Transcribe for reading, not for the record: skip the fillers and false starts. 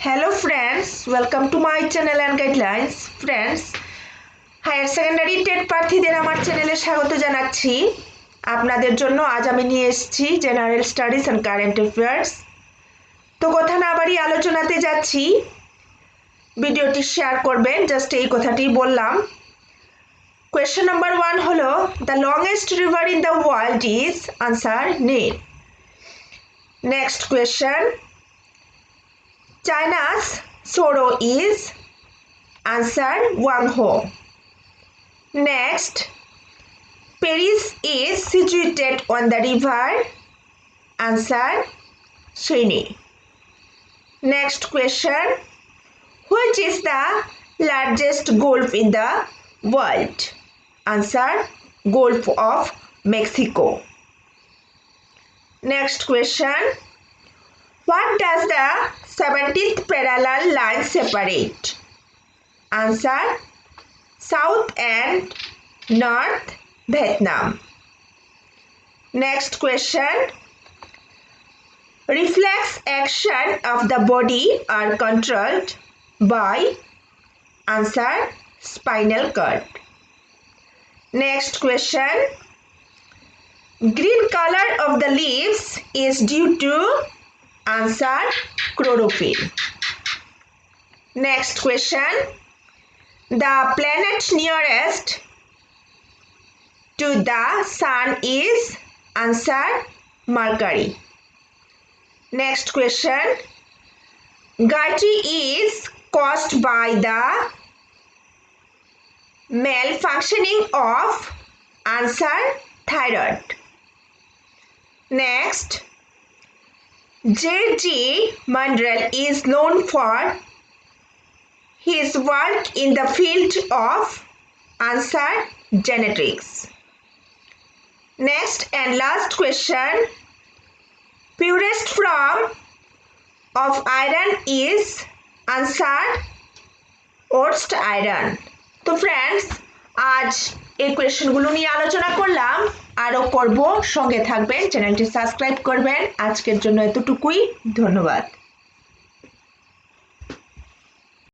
Hello friends, welcome to my channel and guidelines. Friends, higher secondary TET প্রার্থীদের আমার চ্যানেলে স্বাগত জানাচ্ছি। আপনাদের জন্য আজ আমি নিয়ে এসেছি general studies and current affairs. তো কথা না বাড়িয়ে আলোচনাতে যাচ্ছি। ভিডিওটি শেয়ার করবেন, জাস্ট এই কথাটি বললাম। কোয়েশ্চেন নাম্বার 1 হলো the longest river in the world is answer Nile. Next question, China's sorrow is answer Guangzhou. Next, Paris is situated on the river answer Seine. Next question, which is the largest gulf in the world? Answer Gulf of Mexico. Next question, what does the 17th parallel line separate? Answer South and North Vietnam. Next question, reflex action of the body are controlled by answer spinal cord. Next question, green color of the leaves is due to answer chlorophyll. Next question, the planet nearest to the sun is answer Mercury. Next question, GOITRE is caused by the malfunctioning of answer thyroid. Next, J.K. MENDEL is known for his work in the field of answer genetics. Next and last question, purest form of iron is answer oxide iron. তো friends, আজ এই কোয়েশ্চেনগুলো নিয়ে আলোচনা করলাম, আরও করব, সঙ্গে থাকবেন, চ্যানেলটি সাবস্ক্রাইব করবেন। আজকের জন্য এতটুকুই, ধন্যবাদ।